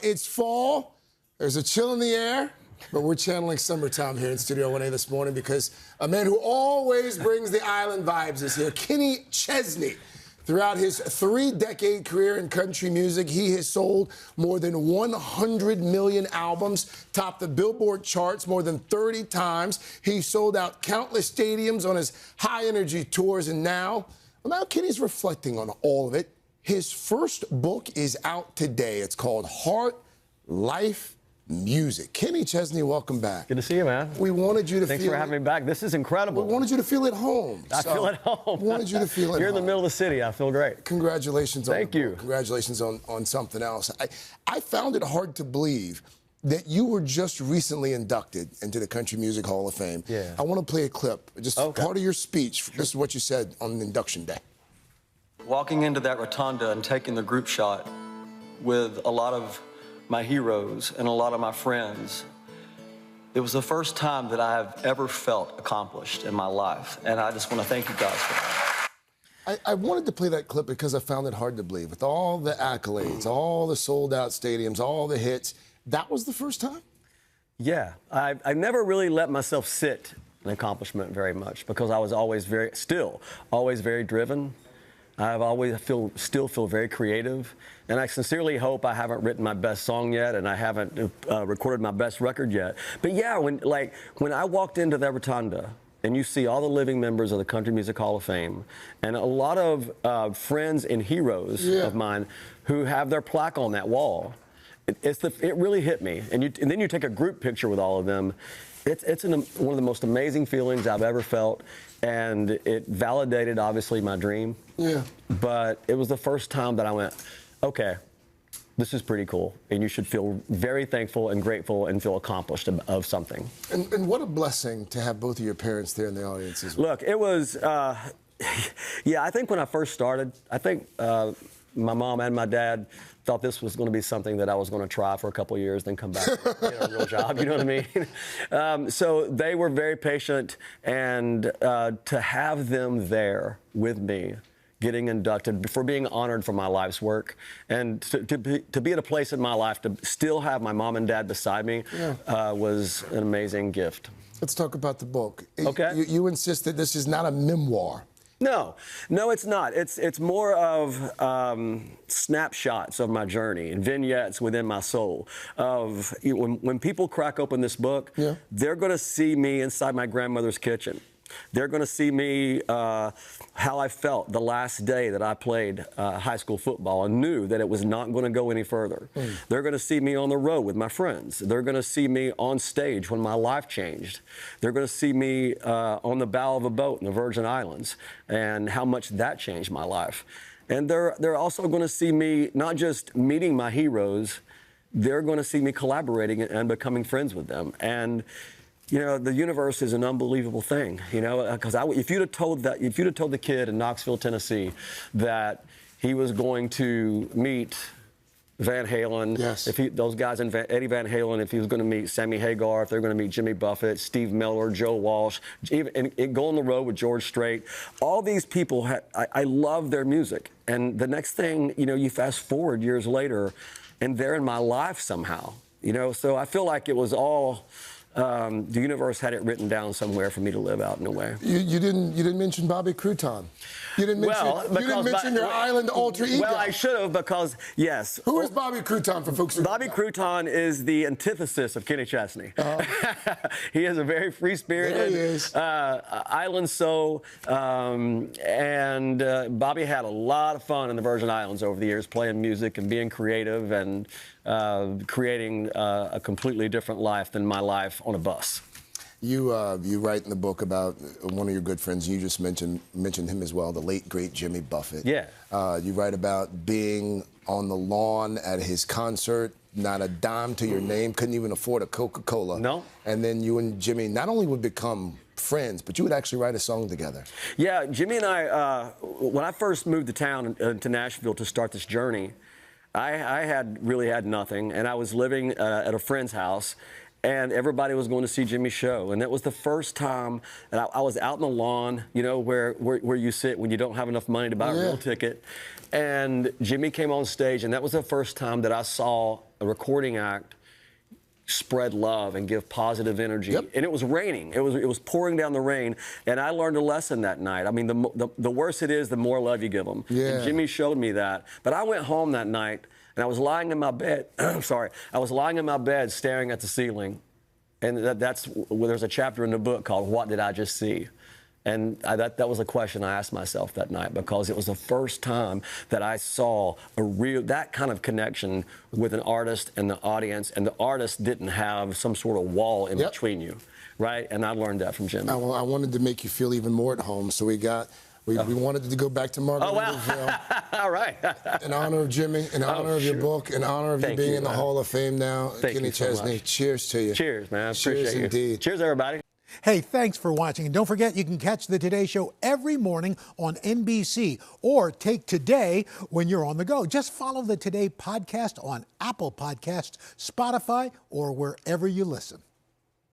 It's fall, there's a chill in the air, but we're channeling summertime here in Studio 1A this morning because a man who always brings the island vibes is here, Kenny Chesney. Throughout his 3-decade career in country music, he has sold more than 100 million albums, topped the Billboard charts more than 30 times. He sold out countless stadiums on his high-energy tours, and now Kenny's reflecting on all of it. His first book is out today. It's called Heart, Life, Music. Kenny Chesney, welcome back. Good to see you, man. We wanted you to Thanks for having me back. This is incredible. We wanted you to feel at home. I feel at home. Wanted you to feel at home. You're in the middle of the city. I feel great. Congratulations. Thank you. Congratulations on something else. I found it hard to believe that you were just recently inducted into the Country Music Hall of Fame. Yeah. I want to play a clip, just part of your speech. Sure. This is what you said on induction day. Walking into that rotunda and taking the group shot with a lot of my heroes and a lot of my friends, it was the first time that I have ever felt accomplished in my life. And I just want to thank you guys for that. I wanted to play that clip because I found it hard to believe. With all the accolades, all the sold-out stadiums, all the hits, that was the first time? Yeah. I never really let myself sit in accomplishment very much because I was always always very driven. I've always still feel very creative, and I sincerely hope I haven't written my best song yet, and I haven't recorded my best record yet. But yeah, when I walked into that rotunda, and you see all the living members of the Country Music Hall of Fame, and a lot of friends and heroes of mine who have their plaque on that wall, it really hit me. And then you take a group picture with all of them. It's one of the most amazing feelings I've ever felt, and it validated, obviously, my dream. Yeah. But it was the first time that I went, okay, this is pretty cool, and you should feel very thankful and grateful and feel accomplished of something. And what a blessing to have both of your parents there in the audience as well. Look, it was, yeah, I think when I first started, I think my mom and my dad thought this was going to be something that I was going to try for a couple of years, then come back and get a real job, you know what I mean? So they were very patient, and to have them there with me, getting inducted, for being honored for my life's work, and to be at a place in my life to still have my mom and dad beside me was an amazing gift. Let's talk about the book. Okay. You insist that this is not a memoir. No, it's not. It's more of snapshots of my journey and vignettes within my soul. When people crack open this book, they're going to see me inside my grandmother's kitchen. They're going to see me how I felt the last day that I played high school football and knew that it was not going to go any further. They're going to see me on the road with my friends. They're going to see me on stage when my life changed. They're going to see me on the bow of a boat in the Virgin Islands and how much that changed my life. And they're also going to see me not just meeting my heroes, they're going to see me collaborating and becoming friends with them. And you know, the universe is an unbelievable thing, you know, because if you'd have told the kid in Knoxville, Tennessee, that he was going to meet Van Halen, those guys in Eddie Van Halen, if he was going to meet Sammy Hagar, if they're going to meet Jimmy Buffett, Steve Miller, Joe Walsh, and go on the road with George Strait, all these people, I love their music. And the next thing, you know, you fast forward years later, and they're in my life somehow, you know, so I feel like it was all. The universe had it written down somewhere for me to live out in a way. You didn't mention Bobby Crouton. You didn't mention your island alter ego. Well, I should have, because yes. Who is Bobby Crouton for folks? Bobby Crouton is the antithesis of Kenny Chesney. He is a very free-spirited island soul, and Bobby had a lot of fun in the Virgin Islands over the years, playing music and being creative and creating a completely different life than my life on a bus. You write in the book about one of your good friends. You just mentioned him as well, the late great Jimmy Buffett. Yeah. You write about being on the lawn at his concert, not a dime to your name, couldn't even afford a Coca-Cola. No. And then you and Jimmy not only would become friends, but you would actually write a song together. Yeah, Jimmy and I, when I first moved to town, to Nashville, to start this journey, I really had nothing, and I was living at a friend's house, and everybody was going to see Jimmy's show. And that was the first time that I was out on the lawn, you know, where you sit when you don't have enough money to buy a real ticket. And Jimmy came on stage, and that was the first time that I saw a recording act spread love and give positive energy. Yep. And it was raining. It was pouring down the rain. And I learned a lesson that night. I mean, the worse it is, the more love you give them. Yeah. And Jimmy showed me that. But I went home that night and I was lying in my bed. Sorry. I was lying in my bed staring at the ceiling. And that's well, there's a chapter in the book called What Did I Just See? And that was a question I asked myself that night, because it was the first time that I saw that kind of connection with an artist and the audience, and the artist didn't have some sort of wall in between you, right? And I learned that from Jimmy. I wanted to make you feel even more at home, so we wanted to go back to Margaritaville. Oh, wow. All right. In honor of Jimmy, in honor of your book, in honor of you being in the Hall of Fame now, Kenny Chesney, cheers to you. Cheers, man. I Cheers appreciate you. indeed. Cheers, everybody. Hey, thanks for watching. And don't forget, you can catch the Today Show every morning on NBC, or take Today when you're on the go. Just follow the Today podcast on Apple Podcasts, Spotify, or wherever you listen.